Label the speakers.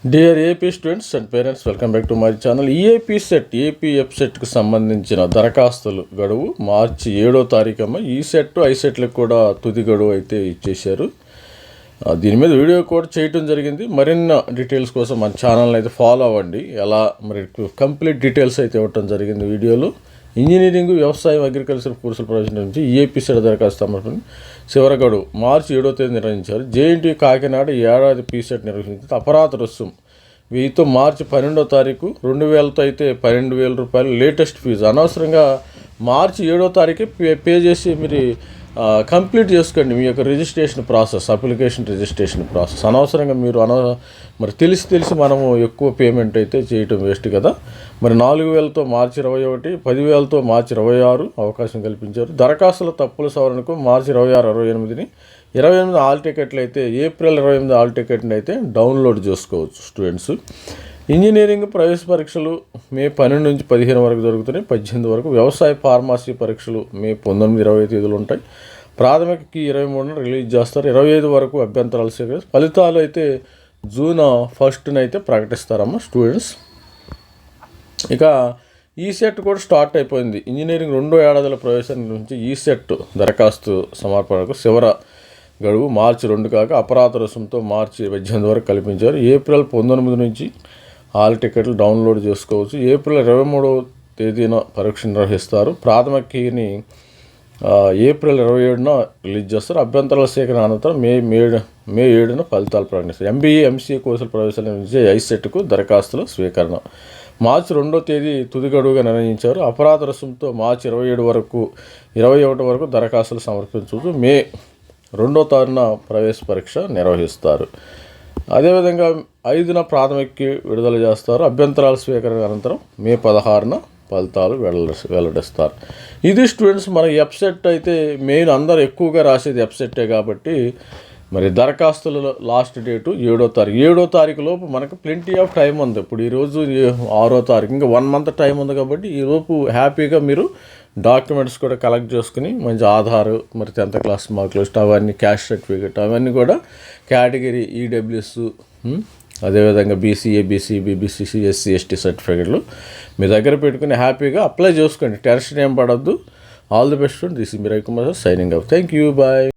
Speaker 1: Dear AP students and parents, welcome back to my channel. AP సెట్కి సంబంధించిన దరఖాస్తులు గడువు మార్చి 7వ తారీఖు అమ్మ. ఈ సెట్ ఐ సెట్లకు కూడా తుది గడువు అయితే ఇచ్చేశారు. దీని మీద వీడియో కూడా చేయటం జరిగింది. మరిన్ని డీటెయిల్స్ కోసం మన ఛానల్ని అయితే ఫాలో అవ్వండి. ఎలా మరి కంప్లీట్ డీటెయిల్స్ అయితే ఇవ్వటం జరిగింది వీడియోలో. ఇంజనీరింగ్, వ్యవసాయం, అగ్రికల్చర్ కోర్సుల ప్రవేశం నుంచి ఏపీ సెట్ దరఖాస్తు సమర్పణ చివరి గడువు మార్చి 7వ తేదీ నిర్వహించారు. జేఎన్టీ కాకినాడ ఈ ఏడాది పీసెట్ నిర్వహించింది. అపరాధ రుసుం 1000తో మార్చి 12వ తారీఖు, 2000తో అయితే 12,000 రూపాయలు లేటెస్ట్ ఫీజు. అనవసరంగా మార్చి 7వ తారీఖు పే చేసి మీరు కంప్లీట్ చేసుకోండి మీ యొక్క registration process, application registration process. అనవసరంగా మీరు మరి తెలిసి మనము ఎక్కువ పేమెంట్ అయితే చేయటం వేస్ట్ కదా. మరి 4,000తో మార్చి 21, 10,000తో మార్చి 26 అవకాశం కల్పించారు. దరఖాస్తుల తప్పుల సవరణకు మార్చి 26, 28ని 28 హాల్ టికెట్లు అయితే ఏప్రిల్ 28 హాల్ టికెట్ని అయితే డౌన్లోడ్ చేసుకోవచ్చు స్టూడెంట్స్. ఇంజనీరింగ్ ప్రవేశ పరీక్షలు మే 12 నుంచి 15 వరకు జరుగుతున్నాయి, 18 వరకు. వ్యవసాయ ఫార్మసీ పరీక్షలు మే 19, 20 తేదీలు ఉంటాయి. ప్రాథమికకి 23న రిలీజ్ చేస్తారు. 25 వరకు అభ్యంతరాలు స్వీకరిస్తారు. ఫలితాలు అయితే జూన్ 1న అయితే ప్రకటిస్తారమ్మా స్టూడెంట్స్. ఇక ఈ సెట్ కూడా స్టార్ట్ అయిపోయింది. ఇంజనీరింగ్ 2వ ఏడాదిల ప్రవేశం నుంచి ఈ సెట్ దరఖాస్తు సమర్పణకు చివర గడువు మార్చి 2 కాగా అపరాధ రుసుంతో మార్చి 18 వరకు కల్పించారు. ఏప్రిల్ 19 నుంచి హాల్ టికెట్లు డౌన్లోడ్ చేసుకోవచ్చు. ఏప్రిల్ 23వ తేదీన పరీక్ష నిర్వహిస్తారు. ప్రాథమికని ఏప్రిల్ 27న రిలీజ్ చేస్తారు. అభ్యంతరాల సేకరణ అనంతరం మే 7న ఫలితాలు ప్రకటిస్తారు. ఎంబీఏ, ఎంసీఏ కోర్సుల ప్రవేశాల నుంచి ఐసెట్కు దరఖాస్తుల స్వీకరణ మార్చి 2వ తేదీ తుది గడువుగా నిర్ణయించారు. అపరాధ రుసుంతో మార్చి 21 వరకు దరఖాస్తులు సమర్పించవచ్చు. మే 2వ తారీఖున ప్రవేశ పరీక్ష నిర్వహిస్తారు. అదేవిధంగా 5న ప్రాథమికకి విడుదల చేస్తారు. అభ్యంతరాల స్వీకరణ అనంతరం మే 16న ఫలితాలు వెల్లడిస్తారు. ఇది స్టూడెంట్స్ మన వెబ్సైట్ అయితే మెయిన్ అందరూ ఎక్కువగా రాసేది వెబ్సైటే కాబట్టి మరి దరఖాస్తుల లాస్ట్ డేటు 7వ తారీఖు. 7వ తారీఖు లోపు మనకు ప్లెంటీ ఆఫ్ టైం ఉంది. ఇప్పుడు ఈరోజు 6వ తారీఖు, ఇంకా 1 మంత్ టైం ఉంది కాబట్టి ఈలోపు హ్యాపీగా మీరు డాక్యుమెంట్స్ కూడా కలెక్ట్ చేసుకుని మంచి ఆధార్, మరి 10th క్లాస్ మార్క్ లిస్ట్, అవన్నీ క్యాస్ట్ సర్టిఫికేట్, అవన్నీ కూడా కేటగిరీ ఈడబ్ల్యూఎస్, అదేవిధంగా BCA, BCB, BCC, SC, ST సర్టిఫికేట్లు మీ దగ్గర పెట్టుకుని హ్యాపీగా అప్లై చేసుకోండి. టెన్షన్ ఏం పడద్దు. All the best. This is me Ravikumar signing off. Thank you, bye.